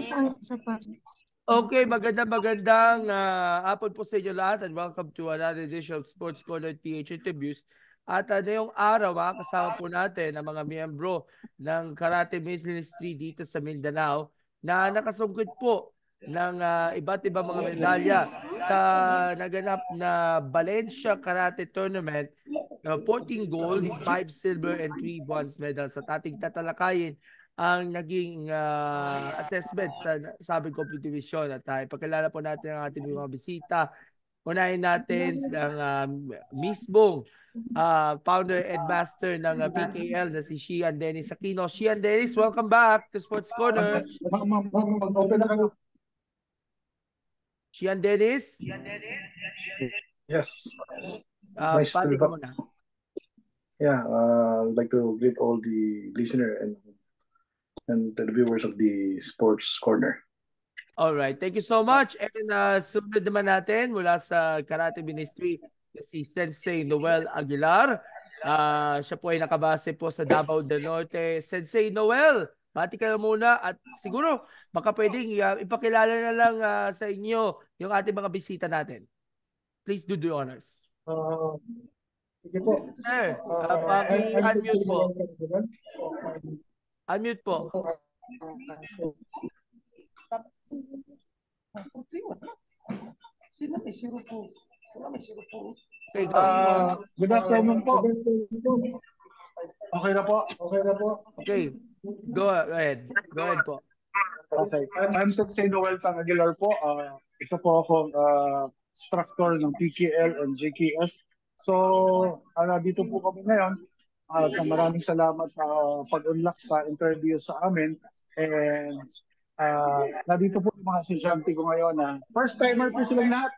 Sa Okay, magandang hapon po sa inyo lahat and welcome to another edition of Sports Corner PH Interviews. At ngayong araw, kasama po natin ang mga miyembro ng Karate Ministry dito sa Mindanao na nakasungkit po ng iba't ibang mga medalya sa naganap na Valencia Karate Tournament. 14 golds, 5 silver, and 3 bronze medals. At ating tatalakayin ang naging assessment sa sabing competition at ipakilala po natin ang ating mga bisita. Unahin natin ang mismong founder and master ng PKL na si Shian Dennis Aquino. Shian Dennis, welcome back to Sports Corner. Shian Dennis? Yes. Nice to be back. Muna. Yeah, I'd like to greet all the listener and the viewers of the Sports Corner. All right, thank you so much. And sunod naman natin mula sa Karate Ministry si Sensei Noel Aguilar. Siya po ay nakabase po sa Davao del Norte. Sensei Noel, bati ka na muna at siguro baka pwedeng ipakilala na lang sa inyo yung ating mga bisita natin. Please do the honors. Sige po. Sir, paki-unmute po. Unmute po. Okay, go. Good afternoon po. Okay na po. Okay, go ahead. Go ahead po. Okay. I'm Sensei Noel Aguilar po. Isa po akong instructor ng PKL and JKS. So, dito po kami ngayon. Maraming salamat sa pag-unlock sa interview sa amin. And nandito po yung mga estudyante ko ngayon. First timer po silang lahat.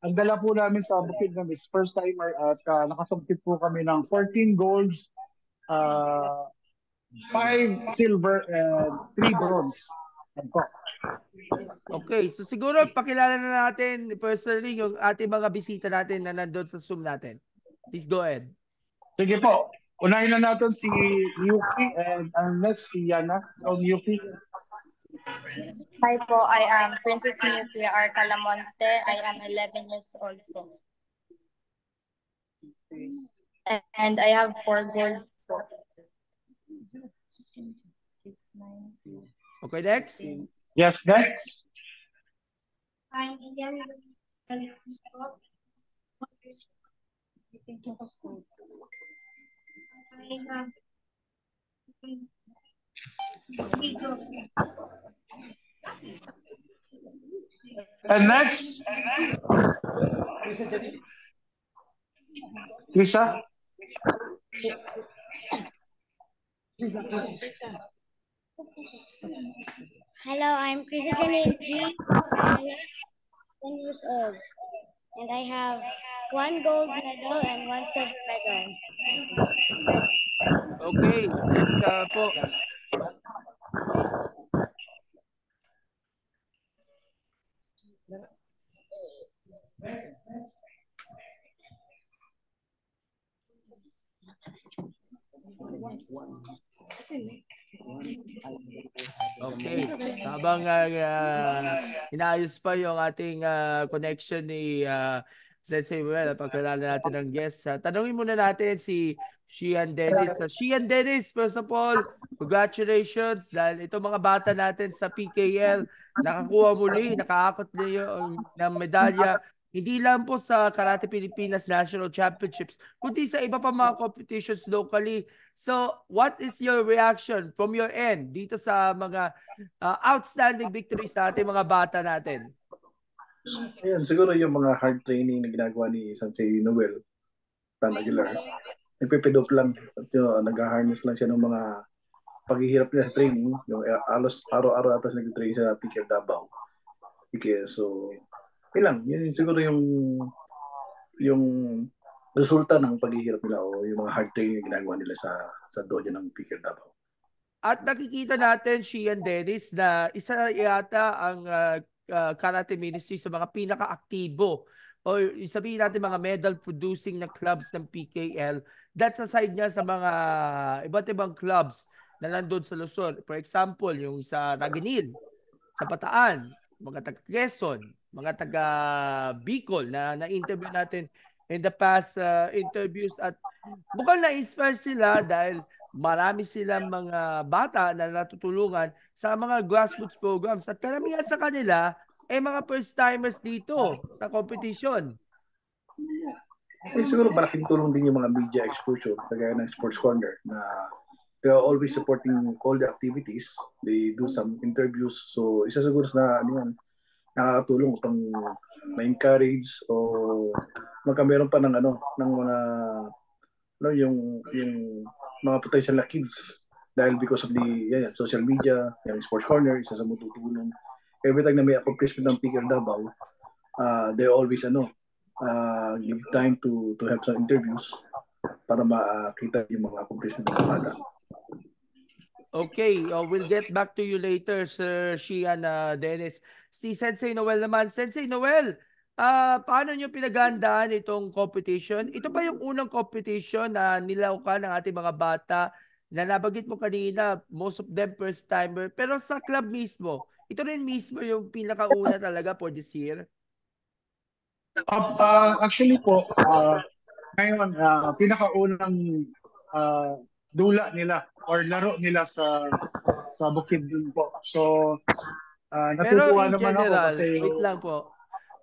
Ang dala po namin sa bukid namin is first timer at nakasubmit po kami ng 14 golds, 5 silver, and 3 bronze. Okay, so siguro pakilala na natin personally yung ating mga bisita natin na nandun sa Zoom natin. Please go ahead. Sige po. Unahin na natin si Yuki and next si Yana. Yuki. Hi po, I am Princess Nutria R. Calamonte. I am 11 years old po. And I have 4 golds po. Okay, next. Yes, next. I'm Ian. And next. Lisa. Hello, I'm Chrissy Janine G. I'm 10 years old. And I have 1 gold medal and 1 silver medal. Okay, next po. Okay, habang inaayos pa yung ating connection ni Sensei Noel, pagkalala natin ng guest. Tanungin muna natin si Shian Dennis. Shian Dennis, first of all, congratulations dahil itong mga bata natin sa PKL nakakuha muli, nakaakot na yung ng medalya. Hindi lang po sa Karate Pilipinas National Championships, kundi sa iba pa mga competitions locally. So, what is your reaction from your end dito sa mga outstanding victories sa ating mga bata natin? Ayan, siguro yung mga hard training na ginagawa ni Sensei Noel Aguilar. Nagpipidop lang at nag-harness lang siya ng mga paghihirap niya sa training. Yung alos araw-araw atas nag-train sa PKL Davao. So, ilang, yun siguro yung resulta ng paghihirap nila o yung mga hard training na ginagawa nila sa dojo ng PKL Davao. At nakikita natin, Shian Dennis, na isa yata ang Karate Ministry sa mga pinaka-aktibo o sabihin natin mga medal-producing na clubs ng PKL. That's aside nga sa mga iba't ibang clubs na nandun sa Luzon. For example, yung sa Naginil, sa Bataan, mga taga Quezon, mga taga Bicol na na-interview natin in the past interviews at mukhang na-inspire sila dahil marami silang mga bata na natutulungan sa mga grassroots programs at karamihan sa kanila ay mga first-timers dito sa competition. Siguro malaking tulong din yung mga media exposure kagaya ng Sports Corner na they are always supporting all the activities. They do some interviews. So isa siguro na nakakatulong upang ma-encourage o magkameron pa ng ng mga yung mga potential na kids dahil because of the social media, yung Sports Corner, isa sa matutulong. Every time na may accomplishment ng PKL Davao, they always give time to have some interviews para makita yung mga accomplishment ng bata. Okay, we'll get back to you later, Sir Shian Dennis. Si Sensei Noel naman. Sensei Noel, paano nyo pinaghandaan itong competition? Ito pa yung unang competition na nilaukan ng ating mga bata na nabanggit mo kanina, most of them first timer. Pero sa club mismo, ito rin mismo yung pinakauna talaga for this year? Actually po, ngayon, pinakaunang dula nila or laro nila sa Bukidnon po. So, Pero natutuwa in naman ako general, kasi wait lang po.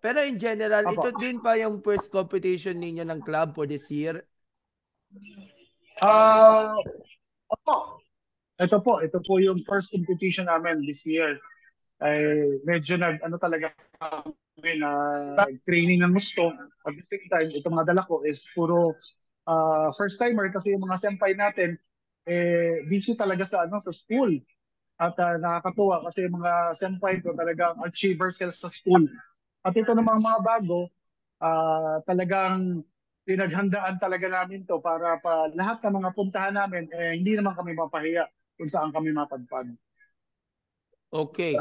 Pero in general, Apo. ito din pa yung first competition ninyo ng club for this year? Opo. Ito po yung first competition namin this year. Ay medyo talaga kami na training ng gusto. At the same time, itong mga dala ko is puro first timer kasi yung mga senpai natin busy talaga sa school. At nakakatuwa kasi yung mga senpai ko talagang achievers sila sa school. At ito namang mga bago, talagang pinaghandaan talaga namin to para pa lahat ng mga puntahan namin hindi naman kami mapahiya kung saan kami mapadpad. Okay.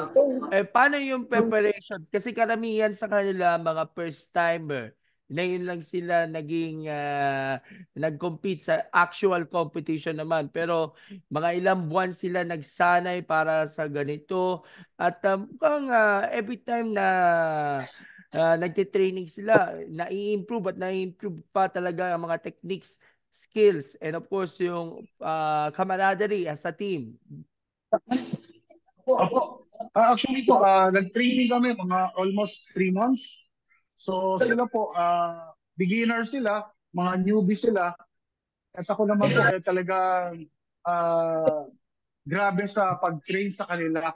Paano yung preparation? Kasi karamihan sa kanila mga first timer. Ngayon lang sila naging nag-compete sa actual competition naman. Pero mga ilang buwan sila nagsanay para sa ganito. At every time na nagtitraining sila, nai-improve at nai-improve pa talaga ang mga techniques, skills, and of course yung camaraderie as a team. Opo. Actually po, nag-training kami mga almost 3 months. So sila po, beginner sila, mga newbie sila. At ako naman po talagang grabe sa pag-train sa kanila.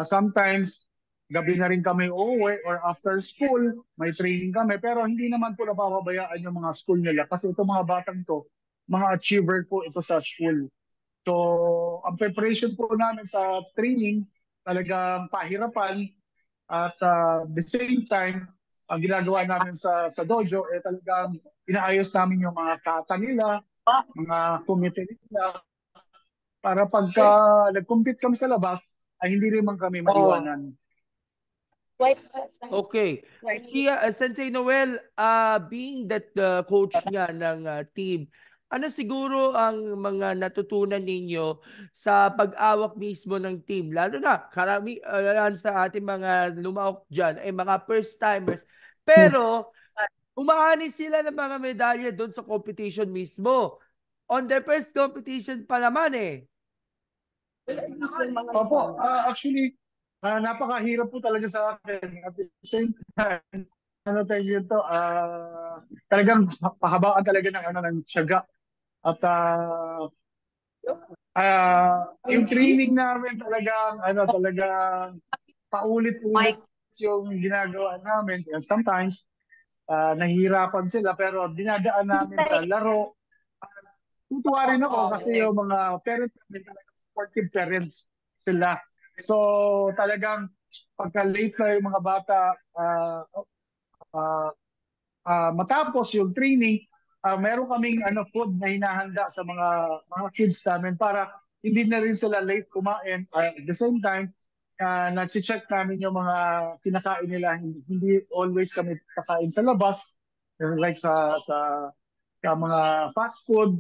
Sometimes, gabi na rin kami uuwi or after school, may training kami. Pero hindi naman po napapabayaan yung mga school nila. Kasi itong mga batang to, mga achiever po ito sa school. So, ang preparation po namin sa training, talagang pahirapan at the same time, ang ginagawa namin sa dojo, talagang inaayos namin yung mga kata nila, mga committee nila, para pagka nag-compete kami sa labas, ay hindi rin man kami maiwanan. Okay. Si Sensei Noel, being that the coach nga ng team, ano siguro ang mga natutunan ninyo sa pag-awak mismo ng team? Lalo na, karamihan sa ating mga lumaok dyan ay mga first-timers. Pero, umaani sila ng mga medalya doon sa competition mismo. On their first competition pa naman eh. Opo, actually, napakahirap po talaga sa akin. At the same time, talagang pahabaan talaga ng tiyaga. At yung training namin talagang paulit-ulit yung ginagawa namin. And sometimes, nahihirapan sila pero dinadaan namin sa laro. Tutuwa rin ako kasi yung mga parents namin talagang supportive parents sila. So talagang pagka late na yung mga bata matapos yung training, meron kaming food na hinahanda sa mga kids namin para hindi na rin sila late kumain. At the same time, na-check namin yung mga kinakain nila. Hindi always kami kakain sa labas, like sa mga fast food.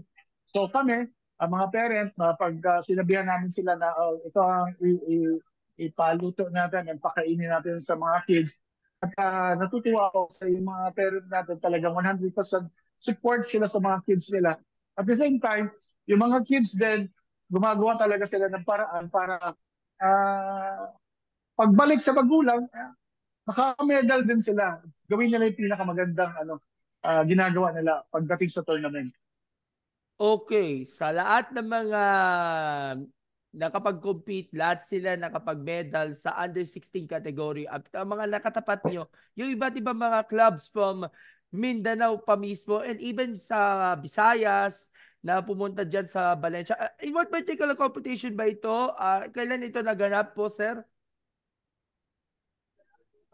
So kami, ang mga parent, pag sinabihan namin sila na ito ang ipaluto natin and pakainin natin sa mga kids. At natutuwa ako sa yung mga parent natin talagang 100% support sila sa mga kids nila. At the same time, yung mga kids din, gumagawa talaga sila ng paraan para pagbalik sa magulang, maka-medal din sila. Gawin nila yung pinakamagandang ginagawa nila pagdating sa tournament. Okay, sa lahat ng mga nakapag-compete, lahat sila nakapag-medal sa under 16 category. At ang mga nakatapat nyo, yung iba't ibang mga clubs from Mindanao pa mismo and even sa Visayas na pumunta dyan sa Valencia. In what particular competition ba ito? Kailan ito naganap po, sir?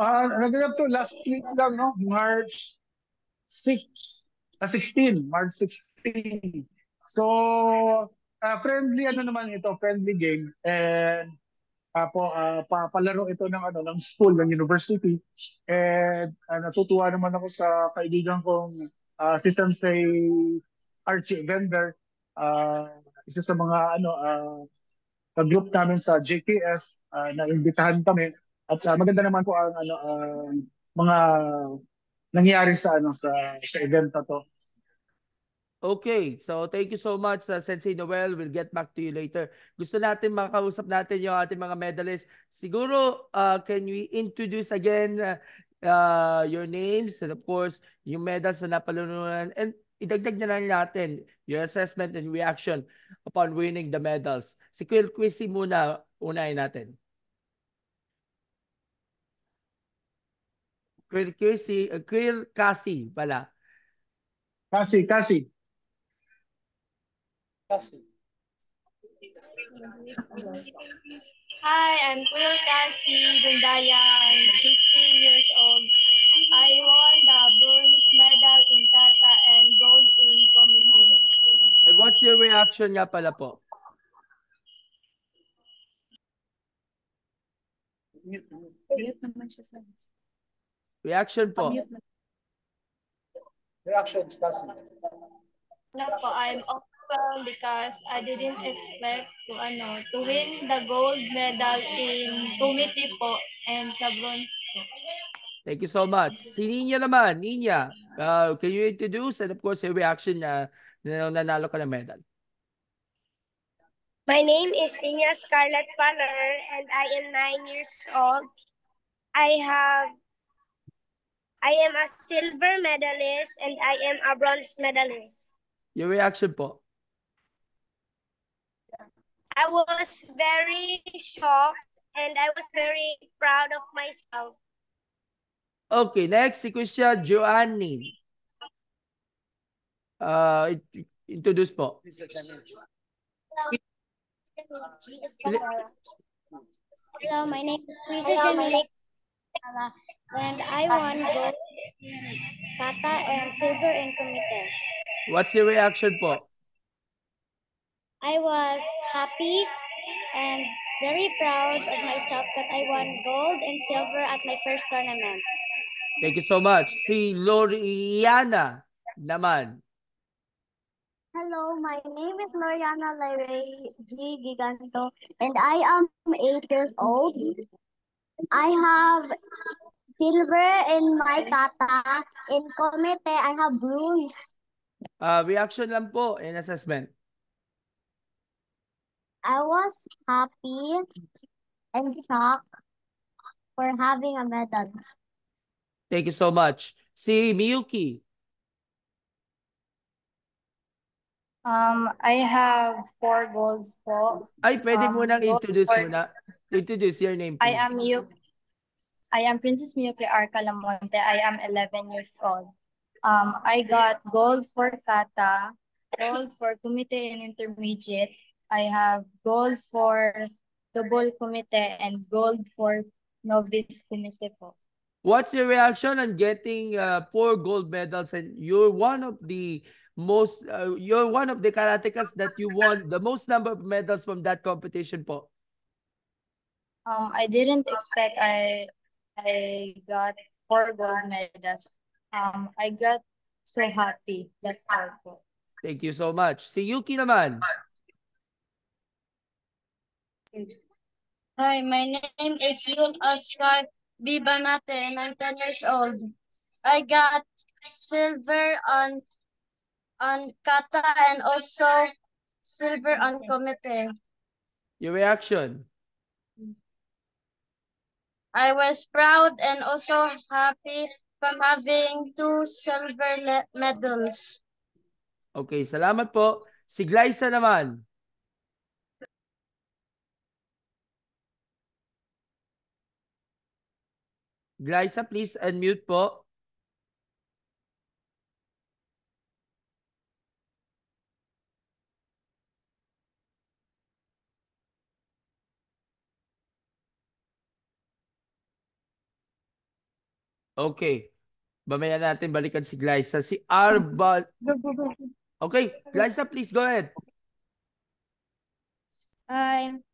Naganap to last week lang, no? March 16. March 16. So, friendly naman ito, friendly game. And palaro ito ng school, ng university. And natutuwa naman ako sa kaibigan kong si Sensei Archie Vender. Isa sa mga group namin sa JKS na imbitahan kami. At maganda naman po ang mga nangyari sa event na to. Okay, so thank you so much, Sensei Noel. We'll get back to you later. Gusto natin makausap natin yung ating mga medalists. Siguro, can we introduce again your names and of course, yung medals na napalunuran and idagdag na lang natin your assessment and reaction upon winning the medals. Si Quil Quizzy muna, unahin natin. Quil Cassie pala. Cassie. Hi, I'm Quil Cassie Gundayan, 15 years old. I won the bronze medal in kata and gold in committee. And what's your reaction nga pala po? Reaction po. Reaction, Cassie. I'm overwhelmed because I didn't expect to win the gold medal in committee po and sa bronze po. Thank you so much. Si Ninya naman, Ninya, can you introduce and of course your reaction na nanalo ka ng medal? My name is Ninya Scarlett Paller and I am 9 years old. I am a silver medalist and I am a bronze medalist. Your reaction po? I was very shocked and I was very proud of myself. Okay, next si Kusya Joanne. Introduce po. Hello, my name is Krisa Janine, and I won gold in kata and silver in committee. What's your reaction po? I was happy and very proud of myself that I won gold and silver at my first tournament. Thank you so much. Si Loriana naman. Hello, my name is Loriana Laray G. Giganto, and I am 8 years old. I have silver in my kata. In komite, I have bronze. Reaction lang po and assessment. I was happy and shocked for having a medal. Thank you so much. Si Miyuki. I have 4 golds po. Ay, pwede mo nang gold introduce for- muna. Introduce your name, please. I am Princess Miyuki R. Calamonte. I am 11 years old. I got gold for kata, gold for committee and intermediate. I have gold for double committee and gold for novice committee po. What's your reaction on getting 4 gold medals and you're one of the karatekas that you won the most number of medals from that competition po? I didn't expect I got 4 gold medals. I got so happy. That's all po. Thank you so much. Si Yuki naman. Hi, my name is Yul Oscar Bibanate, and I'm 10 years old. I got silver on kata and also silver on komite. Your reaction? I was proud and also happy from having 2 silver medals. Okay, salamat po. Si Glyza naman. Glyza, please unmute po. Okay. Mamaya natin balikan si Glyza. Si Arban. Okay, Glyza, please go ahead. I'm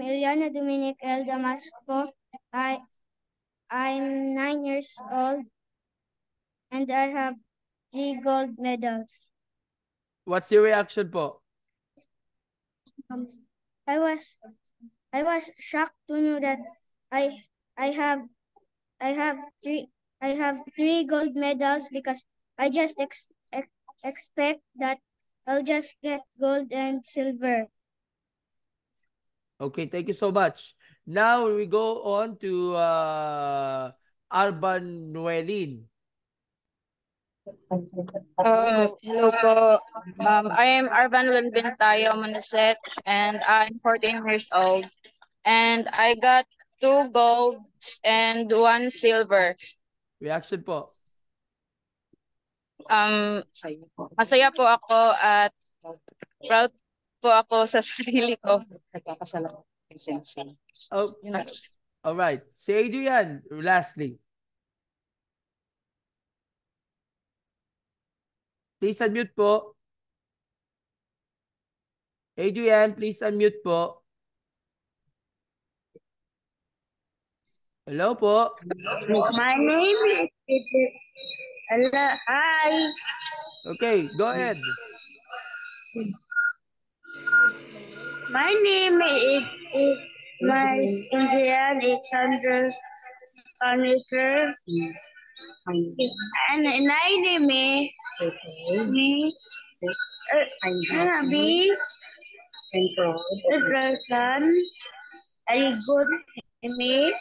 Eliana Dominic L. Damasco. I'm 9 years old and I have 3 gold medals. What's your reaction po? I was shocked to know that I have three gold medals because I just expect that I'll just get gold and silver. Okay, thank you so much. Now we go on to Arban Noelin. Hello po. I am Arvan Winbintayo Manaset and I'm 14 years old. And I got 2 gold and 1 silver. Reaction po. Masaya po ako at proud po ako sa sarili ko. Oh, all right. Si Adrian, lastly. Please unmute po. Adrian, please unmute po. Hello po. My name is Hi. Okay, go ahead. My name is my Indian Alexander Punisher. And my name is Nabi Rasan. Are you good to me?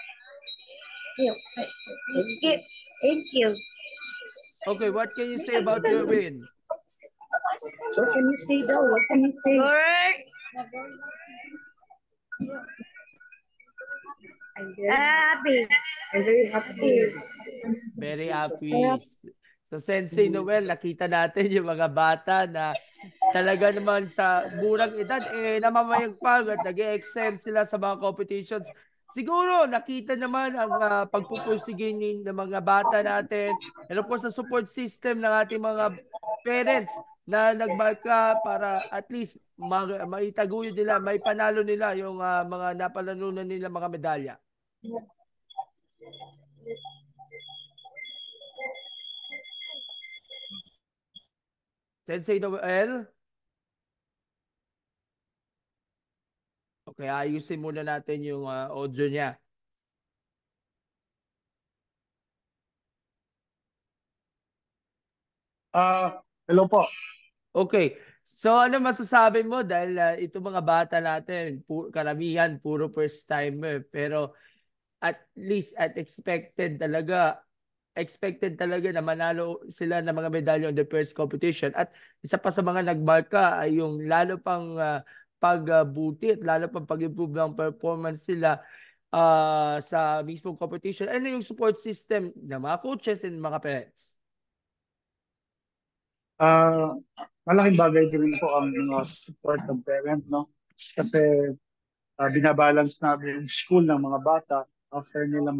Thank you. Okay, what can you say about your win? What can you say though? What can you say? Good. Happy. I'm very happy. Very happy. So, Sensei Noel, nakita natin yung mga bata na talaga naman sa murang edad, namamayagpag at nag-excel sila sa mga competitions. Siguro, nakita naman ang pagpupursigin ng mga bata natin and of course, the support system ng ating mga parents na nagbarka para at least maitaguyod nila, may panalo nila yung mga napalanunan nila mga medalya. Sensei Noel? Okay, ayusin muna natin yung audio niya. Hello po. Okay. So ano masasabi mo dahil itong mga bata natin, karamihan puro first timer pero at least expected talaga na manalo sila ng mga medalya on the first competition at isa pa sa mga nagmarka ay yung lalo pang pagbuti at lalo pang pag-improve ng performance nila sa mismong competition. Ano yung support system ng mga coaches and mga parents? Malaking bagay din po ang mga support ng parent, no? Kasi binabalance namin yung school ng mga bata after nila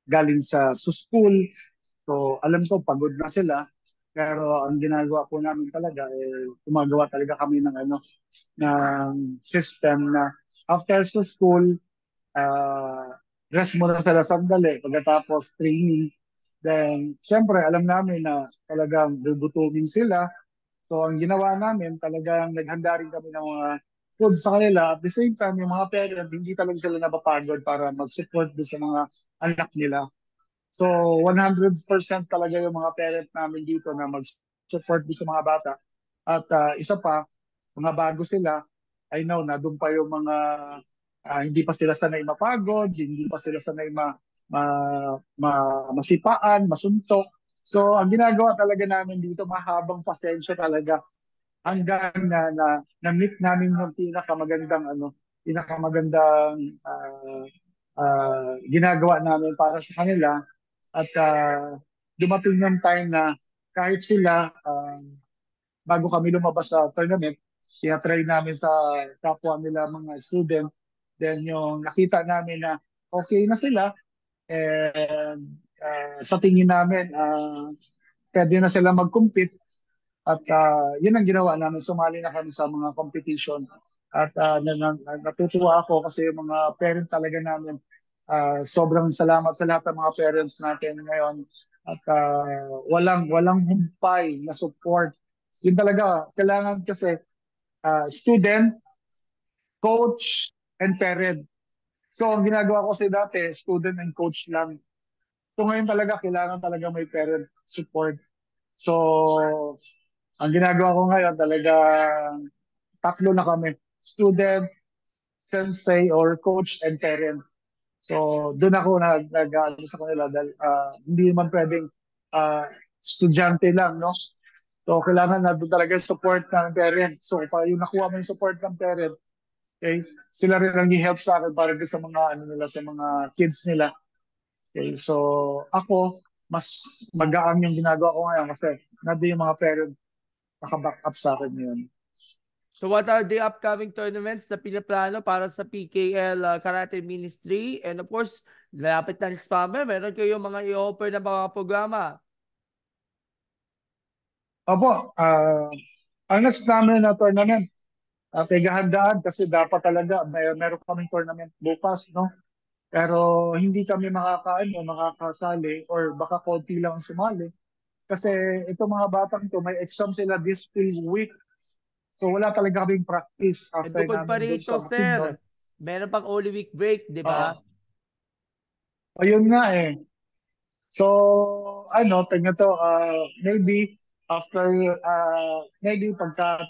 galing sa school. So alam ko pagod na sila, pero ang ginagawa po namin talaga gumagawa talaga kami ng system na after sa school rest muna sila sandali pagkatapos training. Then, siyempre, alam namin na talagang gugutumin sila. So ang ginawa namin, talagang naghanda rin kami ng mga food sa kanila. At the same time, yung mga parent, hindi talaga sila napapagod para mag-support doon sa mga anak nila. So 100% talaga yung mga parent namin dito na mag-support doon sa mga bata. At isa pa, mga bago sila, I know na doon pa yung mga hindi pa sila sanay mapagod, hindi pa sila sanay masipaan, masuntok. So ang ginagawa talaga namin dito, mahabang pasensya talaga hanggang na meet namin yung pinakamagandang ginagawa namin para sa kanila. At dumating yung time na kahit sila bago kami lumabas sa tournament, tinatry namin sa kapwa nila mga student. Then yung nakita namin na okay na sila, and sa tingin namin, pwede na sila mag-compete. At yun ang ginawa namin, sumali na kami sa mga competition. At natutuwa ako kasi yung mga parent talaga namin, sobrang salamat sa lahat ng mga parents natin ngayon. At walang humpay na support. Yun talaga, kailangan kasi student, coach, and parent. So ang ginagawa ko kasi dati, student and coach lang. So ngayon talaga, kailangan talaga may parent support. So ang ginagawa ko ngayon talaga, tatlo na kami. Student, sensei, or coach, and parent. So doon ako nag-ano sa kanila dahil hindi naman pwedeng estudyante lang, no? So kailangan na doon talaga support ng parent. So pa yung nakuha mo yung support ng parent, okay, sila rin ang i-help sa akin para sa mga sa mga kids nila. Okay, so ako mas magaan yung ginagawa ko ngayon kasi nandiyan yung mga parent naka-back up sa akin yun. So what are the upcoming tournaments na pinaplano para sa PKL Karate Ministry? And of course, lapit na next summer, meron kayong mga i-offer na mga programa. Opo, ang next namin na tournament, tigahandaan kasi dapat talaga meron kaming tournament bukas, no? Pero hindi kami makakasali or baka konti lang sumali. Kasi itong mga batang to, may exam sila this week. So wala talaga kaming practice And after bukod pa namin doon rito, sa Bukidnon. sir, meron pang Holy Week break, di ba? Ayun nga eh. So, tingnan to, maybe after, maybe pagka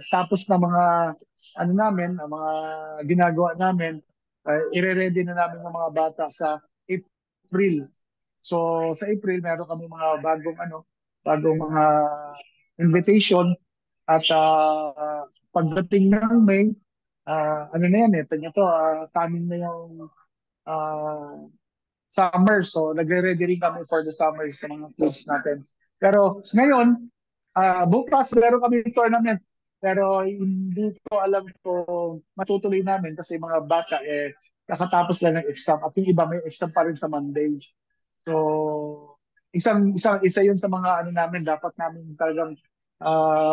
tapos na mga, namin, ang mga ginagawa namin, ire-ready na namin ng mga bata sa April. So, sa April, meron kami mga bagong mga invitation. At pagdating ng May, ano na yan eh, tingnan to, coming na yung summer. So, nagre-ready rin kami for the summer sa mga clubs natin. Pero ngayon, bukas meron kami tournament. Pero hindi ko alam kung matutuloy namin kasi mga bata kakatapos lang ng exam at yung iba may exam pa rin sa Monday. So, isa yun sa mga namin, dapat namin talagang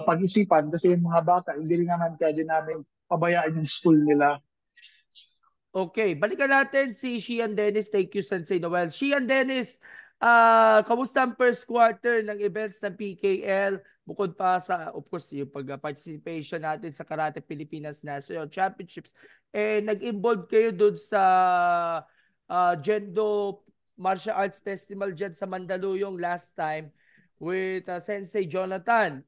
pag-isipan kasi yung mga bata, hindi rin naman pwede namin pabayaan yung school nila. Okay, balikan natin si Shian Dennis. Thank you, Sensei Noel. Shian Dennis, kamusta ang first quarter ng events ng PKL? Bukod pa sa, of course, yung pag-participation natin sa Karate Pilipinas National Championships. Nag-involve kayo doon sa Jendo Martial Arts Festival dyan sa Mandaluyong last time with Sensei Jonathan.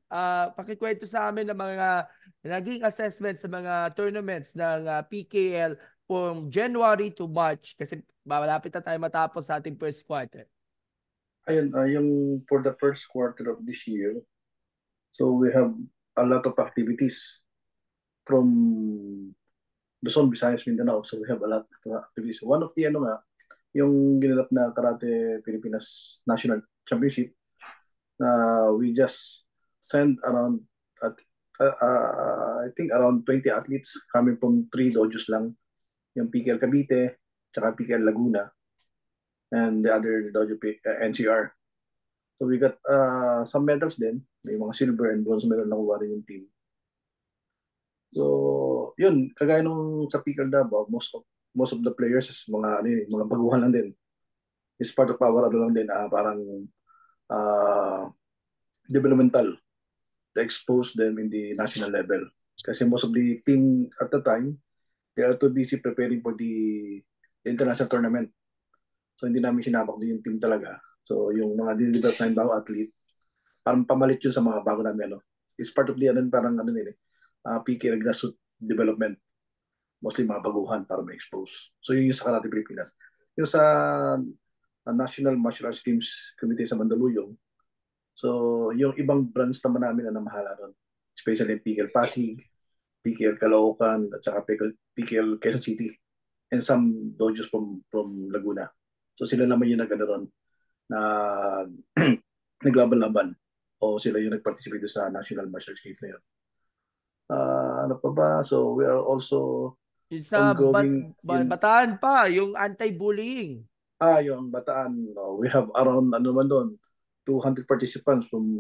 Pakikwento sa amin ng mga naging assessment sa mga tournaments ng PKL from January to March kasi malapit na tayo matapos sa ating first quarter. Ayun, yung for the first quarter of this year, so we have a lot of activities from Luzon, Visayas, Mindanao. So we have a lot of activities. One of the yung ginanap na Karate Pilipinas National Championship, we just sent around I think around 20 athletes coming from 3 dojos lang. Yung PKL Cavite, tsaka PKL Laguna, and the other dojo NCR. So we got some medals din. May mga silver and bronze medal na kuha rin yung team. So, yun, kagaya nung sa PKL Davao, most of the players is mga baguhan lang din. It's part of our lang din, parang developmental. to expose them in the national level. Kasi most of the team at the time, they are too busy preparing for the international tournament. So hindi namin sinabak din yung team talaga. So yung mga dinidevelop na yung bagong athlete, parang pamalit yun sa mga bago namin. It's part of the parang PKL grassroots development. Mostly mga baguhan para ma-expose. So yun yung sa Karate Pilipinas. Yung sa National Martial Arts Games Committee sa Mandaluyong, so yung ibang branch naman namin na namahala ron. Especially PKL Pasig, PKL Caloocan, at saka PKL Quezon City. And some dojos from Laguna. So sila naman yung ron na naglaban-laban. O sila yung nag-participate sa National Martial Arts Games na yun. Ano pa ba? So we are also Yung sa ongoing Bataan pa, yung anti-bullying. Yung Bataan. We have around doon, 200 participants from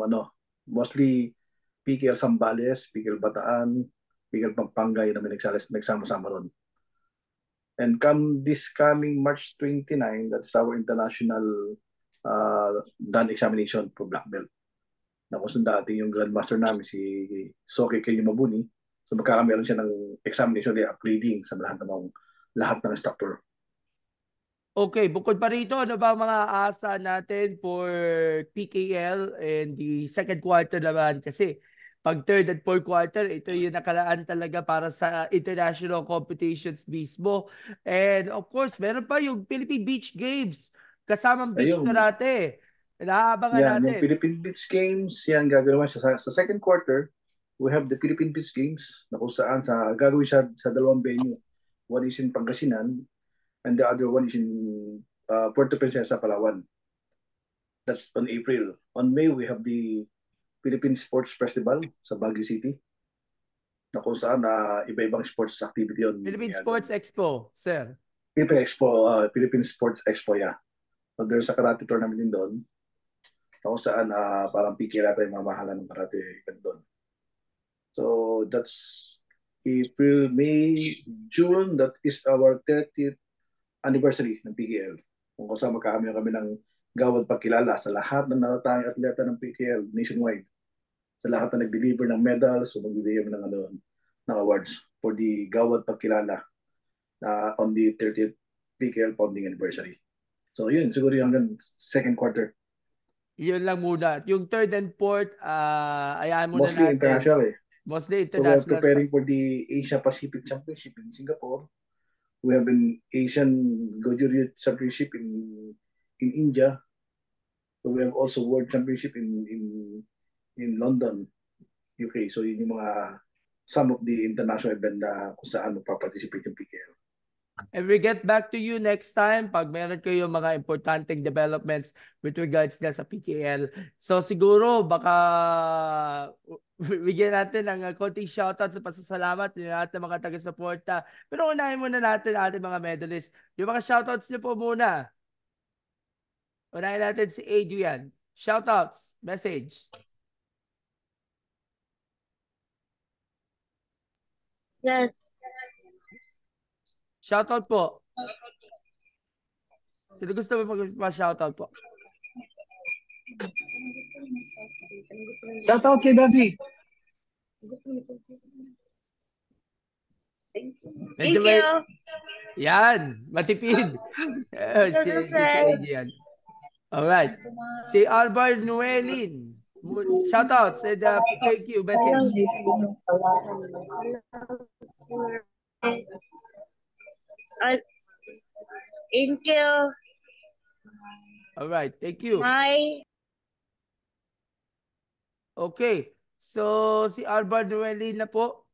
mostly PKL Zambales, PKL Bataan, PKL Pampanga, yun namin nagsama-sama ron. And this coming March 29, that's our international done examination for black belt. Na kung saan dati yung grandmaster namin, si Soke Kenyo Mabuni, so magkakameron siya ng examination, upgrading sa lahat ng instructor. Okay, bukod pa rito, ano ba mga asa natin for PKL and the second quarter naman? Kasi pag third and fourth quarter, ito yung nakalaan talaga para sa international competitions mismo. And of course, meron pa yung Philippine Beach Games, kasamang beach karate. Naabangan natin. Yung Philippine Beach Games, yan gagawin sa second quarter. We have the Philippine Beach Games na kung saan gagawin siya sa dalawang venue. One is in Pangasinan and the other one is in Puerto Princesa, Palawan. That's on April. On May, we have the Philippine Sports Festival sa Baguio City na kung saan iba-ibang sports activity yun. Philippine Sports Expo, sir. Philippine Sports Expo, yeah. So there's a karate tournament din doon. Kung saan parang PKL natin yung mga mahala ng karate doon. So that's April, May, June, that is our 30th anniversary ng PKL. Kung saan magkakaroon kami ng gawad pagkilala sa lahat ng natatanging atleta ng PKL nationwide. Sa lahat na nag-deliver ng medals o mag-deliver ng awards for the gawad pagkilala on the 30th PKL founding anniversary. So yun, siguro yung hanggang second quarter. Yun lang muna. Yung third and fourth, ayan muna mostly natin. International Mostly So international. we're preparing for the Asia Pacific Championship in Singapore. We have an Asian Goju-Ryu Championship in India. So we have also World Championship in London, UK. So yun yung some of the international event na kung saan magpa-participate yung PKL. And we get back to you next time pag meron kayo mga importanteng developments with regards na sa PKL. So siguro baka bigyan natin ng konting shoutout sa pasasalamat ng lahat ng mga taga-suporta. Pero unahin muna natin ating mga medalists. Yung mga shoutouts niyo po muna. Unahin natin si Adrian. Shoutouts, message. Yes. Shoutout po. Sino gusto mo mag-shoutout po? Shoutout kay Daddy. Thank you. Yan, matipid. si Adrian. Alright. Si Alvar Nuelin. Shoutouts and thank you message. Thank you. Alright, thank you. Bye. Okay. So, si Alvar Nuelin na po.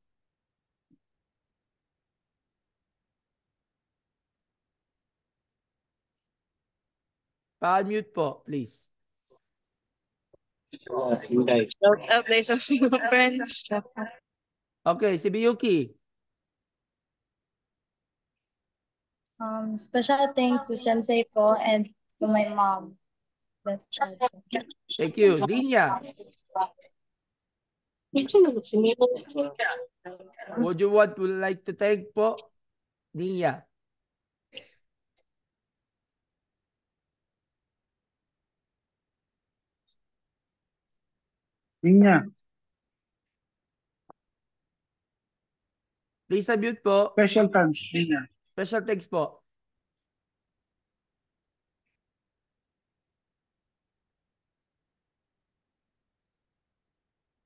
Pa-mute po, please. Shout out tayo sa mga friends. Okay, si Biyuki. Special thanks to Sensei po and to my mom. That's all. Thank you. Dinya. Would you would like to thank po? Dinya. Ninya. Please unmute po. Special thanks, Nina. Special thanks po.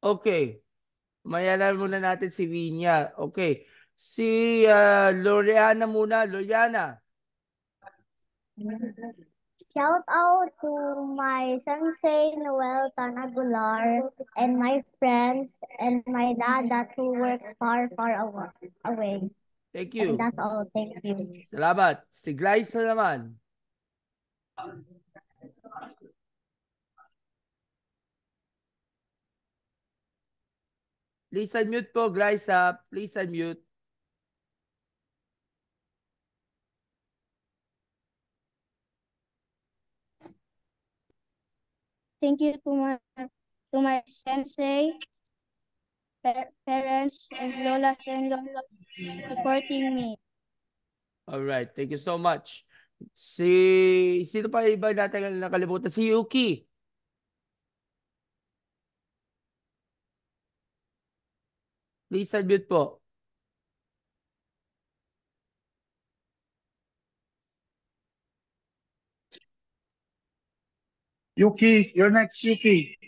Okay. Mayalan muna natin si Vinya. Okay. Si Loriana muna. Loriana. Shout out to my sensei Noel Tanagular and my friends and my dad that who works far away. Thank And you. that's all. Thank you. Salamat. Si Glyza naman. Please unmute po, Glyza. Please unmute. Thank you to my sensei, parents, and lolas and lolos supporting me. All right. Thank you so much. Sino pa iba natin nakalimutan? Si Yuki. Please unmute po. Yuki, you're next, Yuki.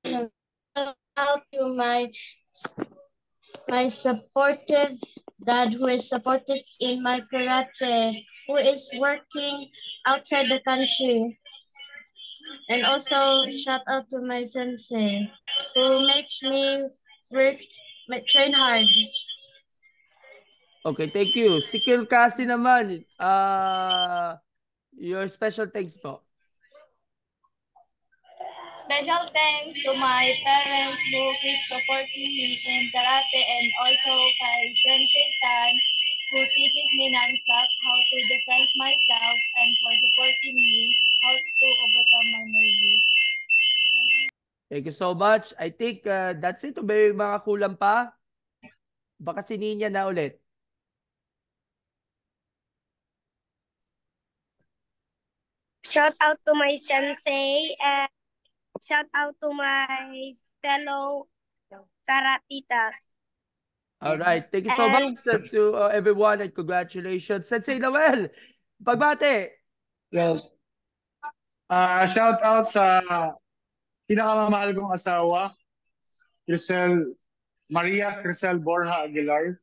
Out to my supportive dad who is supportive in my karate, who is working outside the country. And also shout out to my sensei who makes me train hard. Okay, thank you. Si Kilcasi naman, your special thanks po. Special thanks to my parents who keep supporting me in karate and also kay Sensei Tan who teaches me non-stop how to defend myself and for supporting me how to overcome my nervous. Thank you so much. I think that's it. May mga kulang pa? Baka si Nina na ulit. Shout out to my sensei and shout out to my fellow karatitas. All right. Thank you so much to everyone and congratulations. Sensei Noel, pagbate. Yes. Shout out sa pinakamamahal kong asawa, Maria Crisel Borja Aguilar.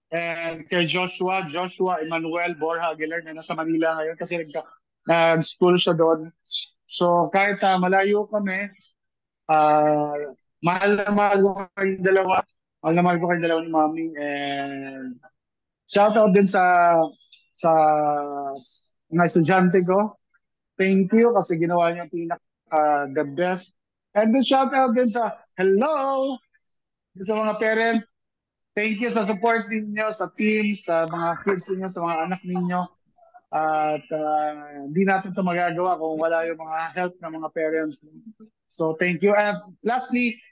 And kay Joshua Emmanuel Borja Aguilar na nasa Manila ngayon kasi nag-school siya doon. So kahit malayo kami, mahal na mahal ko kayong dalawa. Mahal na mahal ko kayong dalawa ni Mami. And shout out din sa mga estudyante ko. Thank you kasi ginawa niyo the best. And then shout out din sa mga parent. Thank you sa support ninyo, sa team, sa mga kids ninyo, sa mga anak ninyo. At hindi natin ito magagawa kung wala yung mga help ng mga parents. So thank you. And lastly,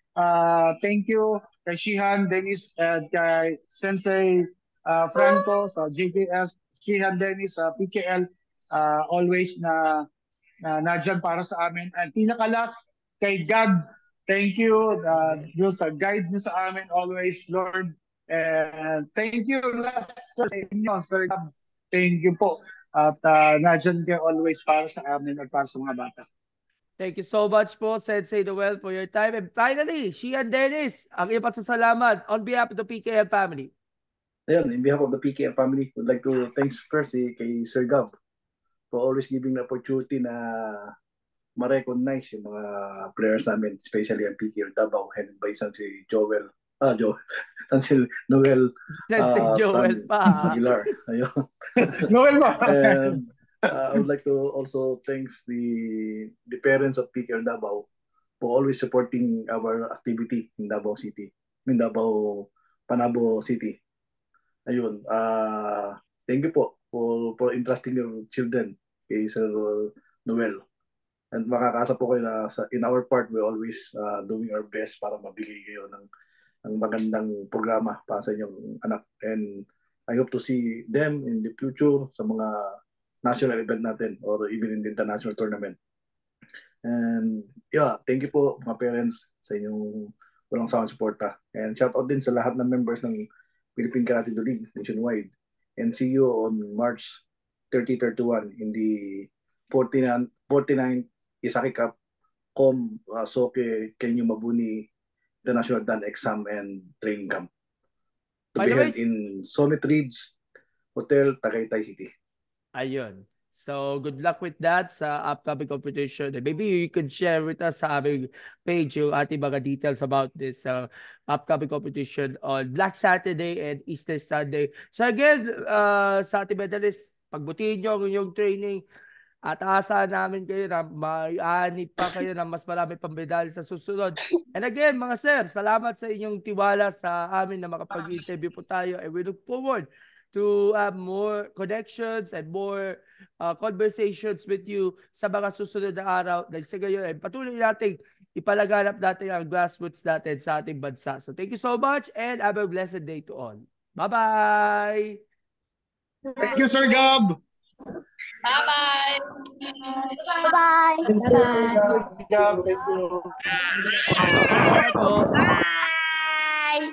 thank you kay Shihan, Dennis, and kay Sensei Franco sa JKS, Shihan, Dennis sa PKL, always na nadyan para sa amin. And pinaka-last, kay God, thank you sa guide nyo sa amin always, Lord. And thank you last sa inyo, Sir God. Thank you po. At nadyan kayo always para sa amin at para sa mga bata. Thank you so much po, Sensei Noel, for your time. And finally, Shihan Dennis, ang iyong pasasalamat on behalf of the PKL family. Ayun, in behalf of the PKL family, would like to thanks first kay Sir Gab for always giving the opportunity na ma-recognize yung mga players namin, especially ang PKL Davao, headed by Sensei Sensei Noel Joel pa. Aguilar. Ayun. Noel ba? And I would like to also thanks the parents of PKL Davao for always supporting our activity in Davao City, in Davao Panabo City. Ayun, thank you po for entrusting your children kay Sir Noel. And makakasa po kayo na in our part, we're always doing our best para mabigay kayo ng magandang programa para sa inyong anak. And I hope to see them in the future sa mga national event natin or even in the international tournament. And yeah, thank you po mga parents sa inyong walang sawang suporta. And shout out din sa lahat ng members ng Philippine Karate Do League nationwide. And see you on March 30-31 in the 49 Isaki Cup Soke Kenyu Mabuni International Dan Exam and Training Camp. To By be the way, held in Summit Ridge Hotel, Tagaytay City. ayun. So, good luck with that sa upcoming competition. And maybe you could share with us sa aming page yung ating mga details about this upcoming competition on Black Saturday and Easter Sunday. So again, sa ating medalists, pagbutihin nyo ang inyong training at aasahan namin kayo na may-ani pa kayo ng mas marami pang medalya sa susunod. And again, mga sir, salamat sa inyong tiwala sa amin na makapag-interview po tayo. And we look forward to have more connections and more conversations with you sa mga susunod na araw. Dahil sa gayon, ay patuloy natin ipalaganap natin ang grassroots natin sa ating bansa. So thank you so much and have a blessed day to all. Bye-bye! Thank you, Sir Gab. Bye-bye! Bye-bye. Thank you, Gab. Thank you. Salamat po. Bye!